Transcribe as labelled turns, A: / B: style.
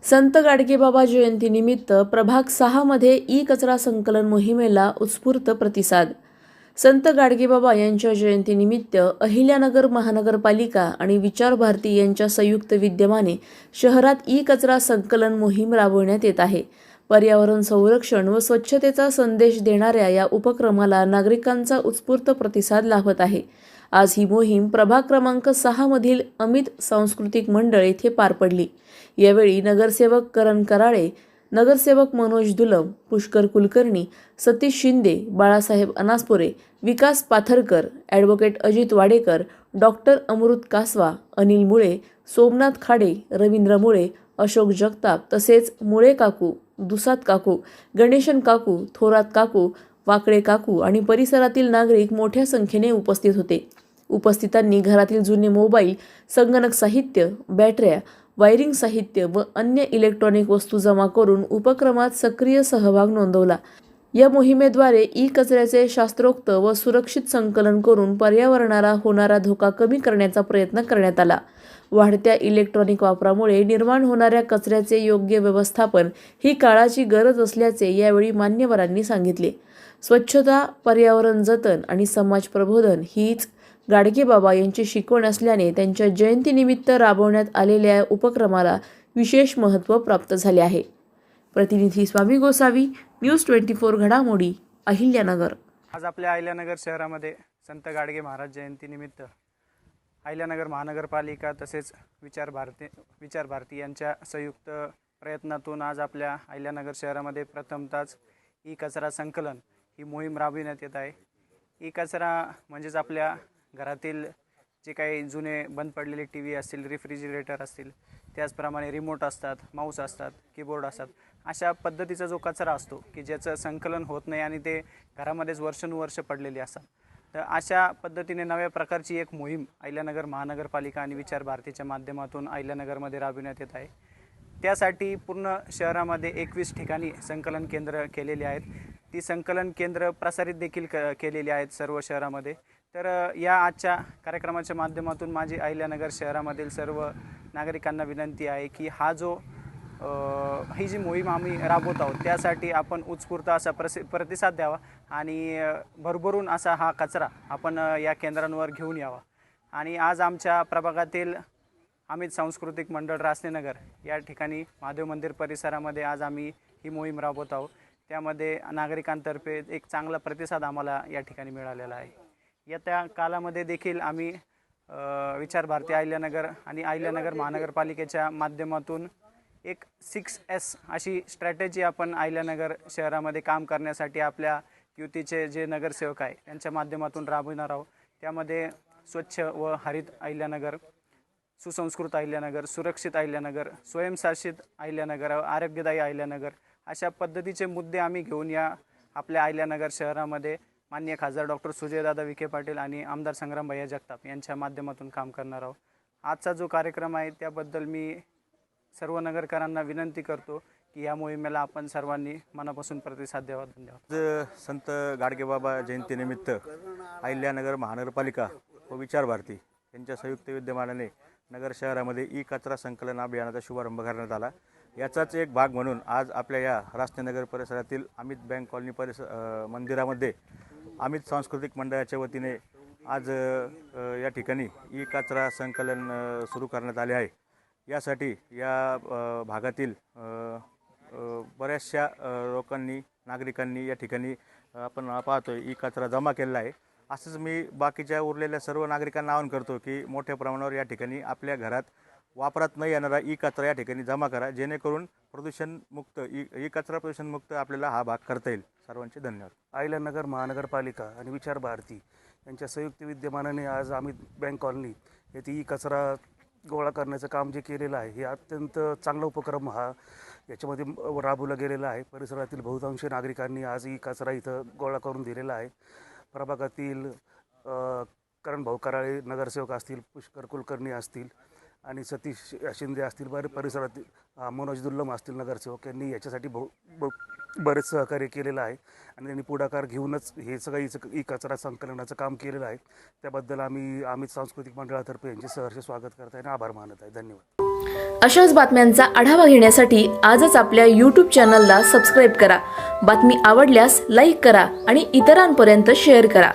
A: संत गाडगेबाबा जयंतीनिमित्त प्रभाग 6 मध्ये ई कचरा संकलन मोहिमेला उत्स्फूर्त प्रतिसाद. संत गाडगेबाबा यांच्या जयंतीनिमित्त अहिल्यानगर महानगरपालिका आणि विचार भारती यांच्या संयुक्त विद्यमाने शहरात ई कचरा संकलन मोहीम राबवण्यात येत आहे. पर्यावरण संरक्षण व स्वच्छतेचा संदेश देणाऱ्या या उपक्रमाला नागरिकांचा उत्स्फूर्त प्रतिसाद लाभत आहे. आज ही मोहीम प्रभाग क्रमांक 6 मधील अमित सांस्कृतिक मंडळ येथे पार पडली. यावेळी नगरसेवक करण कराळे, नगरसेवक मनोज दुलम, पुष्कर कुलकर्णी, सतीश शिंदे, बाळासाहेब अनासपुरे, विकास पाथरकर, ॲडव्होकेट अजित वाडेकर, डॉक्टर अमृत कासवा, अनिल मुळे, सोमनाथ खाडे, रवींद्र मुळे, अशोक जगताप तसेच मुळे काकू, दुसात काकू, गणेशन काकू, थोरात काकू, वाकळे काकू आणि परिसरातील नागरिक मोठ्या संख्येने उपस्थित होते. उपस्थितांनी घरातील जुने मोबाईल, संगणक साहित्य, बॅटऱ्या, वायरिंग साहित्य व अन्य इलेक्ट्रॉनिक वस्तू जमा करून उपक्रमात सक्रिय सहभाग नोंदवला. या मोहिमेद्वारे ई कचऱ्याचे शास्त्रोक्त व सुरक्षित संकलन करून पर्यावरणाला होणारा धोका कमी करण्याचा प्रयत्न करण्यात आला. वाढत्या इलेक्ट्रॉनिक वापरामुळे निर्माण होणाऱ्या कचऱ्याचे योग्य व्यवस्थापन ही काळाची गरज असल्याचे यावेळी मान्यवरांनी सांगितले. स्वच्छता, पर्यावरण जतन आणि समाज प्रबोधन हीच गाडगेबाबा यांची शिकवण असल्याने त्यांच्या जयंतीनिमित्त राबवण्यात आलेल्या उपक्रमाला विशेष महत्त्व प्राप्त झाले आहे. प्रतिनिधी स्वामी गोसावी, न्यूज 24 घडामोडी, अहिल्यानगर.
B: आज आपल्या अहिल्यानगर शहरामध्ये संत गाडगे महाराज जयंतीनिमित्त अहिल्यानगर महानगरपालिका तसेच विचार भारती यांच्या संयुक्त प्रयत्नातून आज आपल्या अहिल्यानगर शहरामध्ये प्रथमतःच ई कचरा संकलन ही मोहीम राबविण्यात येत आहे. ई कचरा म्हणजेच आपल्या घरातील जे काही जुने बंद पडलेले TV असतील, रेफ्रिजरेटर असतील, त्याचप्रमाणे रिमोट असतात, माऊस असतात, कीबोर्ड असतात, अशा पद्धतीचा जो कचरा असतो की ज्याचं संकलन होत नाही आणि ते घरामध्येच वर्षानुवर्ष पडलेले असतात. तर अशा पद्धतीने नव्या प्रकारची एक मोहीम अहिल्यानगर महानगरपालिका आणि विचार भारतीच्या माध्यमातून अहिल्यानगरमध्ये राबविण्यात येत आहे. त्यासाठी पूर्ण शहरामध्ये 21 ठिकाणी संकलन केंद्र केलेली आहेत. ती संकलन केंद्र प्रसारित देखील केलेली आहेत सर्व शहरामध्ये. तर या आजच्या कार्यक्रमाच्या माध्यमातून माझी अहिल्यानगर शहरामधील सर्व नागरिकांना विनंती आहे की ही जी मोहीम आम्ही राबवत आहोत त्यासाठी आपण उत्स्फूर्त असा प्रतिसाद द्यावा आणि भरभरून असा हा कचरा आपण या केंद्रांवर घेऊन यावा. आणि आज आमच्या प्रभागातील अमित सांस्कृतिक मंडळ रासनेनगर या ठिकाणी महादेव मंदिर परिसरामध्ये आज आम्ही ही मोहीम राबवत आहोत. त्यामध्ये नागरिकांतर्फे एक चांगला प्रतिसाद आम्हाला या ठिकाणी मिळालेला आहे. येत्या कालामध्ये देखील आम्ही विचार भारती अहिल्यानगर आणि अहिल्यानगर महानगरपालिकेच्या माध्यमातून एक 6S अशी स्ट्रॅटेजी आपण अहिल्यानगर शहरामध्ये काम करण्यासाठी आपल्या युतीचे जे नगरसेवक आहे त्यांच्या माध्यमातून राबविणार आहोत. त्यामध्ये स्वच्छ व हरित अहिल्यानगर, सुसंस्कृत अहिल्यानगर, सुरक्षित अहिल्यानगर, स्वयंशासित अहिल्यानगर, आरोग्यदायी अहिल्यानगर अशा पद्धतीचे मुद्दे आम्ही घेऊन या आपल्या अहिल्यानगर शहरामध्ये माननीय खासदार डॉक्टर सुजयदादा विखे पाटील आणि आमदार संग्राम भैया जगताप यांच्या माध्यमातून काम करणार आहोत. आजचा जो कार्यक्रम आहे त्याबद्दल मी सर्व नगरकरांना विनंती करतो की या मोहिमेला आपण सर्वांनी मनापासून प्रतिसाद द्यावा. धन्यवाद.
C: संत गाडगेबाबा जयंतीनिमित्त अहिल्यानगर महानगरपालिका व विचार भारती यांच्या संयुक्त विद्यमानाने नगर शहरामध्ये ई कचरा संकलन अभियानाचा शुभारंभ करण्यात आला. याचाच एक भाग म्हणून आज आपल्या या रासनेनगर परिसरातील अमित बँक कॉलनी मंदिरामध्ये अमित सांस्कृतिक मंडळाच्या वतीने आज या ठिकाणी ई कचरा संकलन सुरू करण्यात आले आहे. यासाठी या भागातील बऱ्याचशा लोकांनी, नागरिकांनी या ठिकाणी आपण पाहतोय ई कचरा जमा केलेला आहे. असंच मी बाकीच्या उरलेल्या सर्व नागरिकांना आवाहन करतो की मोठ्या प्रमाणावर या ठिकाणी आपल्या घरात वापरात न येणारा ई कचरा या ठिकाणी जमा करा, जेणेकरून प्रदूषणमुक्त ई कचरा प्रदूषणमुक्त आपल्याला हा भाग करता येईल. सर्वांचे धन्यवाद.
D: अहिल्यानगर महानगरपालिका आणि विचार भारती यांच्या संयुक्त विद्यमानाने आज अमित बँक कॉलनी येथे ई कचरा गोळा करण्याचं काम जे केलेलं आहे हे अत्यंत चांगला उपक्रम हा याच्यामध्ये राबवला गेलेला आहे. परिसरातील बहुतांश नागरिकांनी आज ई कचरा इथं गोळा करून दिलेला आहे. प्रभागातील करण भाऊ कराळे नगरसेवक असतील, पुष्कर कुलकर्णी असतील आणि सतीश शिंदे असतील, परिसरातील मनोज दुल्लम असतील नगरसेवक, यांनी याच्यासाठी बरेच सहकार्य केलेलं आहे आणि त्यांनी पुढाकार घेऊनच हे सगळं ई कचरा संकलनाचं काम केलेलं आहे. त्याबद्दल आम्ही अमित सांस्कृतिक मंडळातर्फे यांचे सहर्ष स्वागत करत आहे आणि आभार मानत आहे. धन्यवाद.
A: अशाच बातम्यांचा आढावा घेण्यासाठी आजच आपल्या YouTube चॅनलला सबस्क्राईब करा. बातमी आवडल्यास लाईक करा आणि इतरांपर्यंत शेअर करा.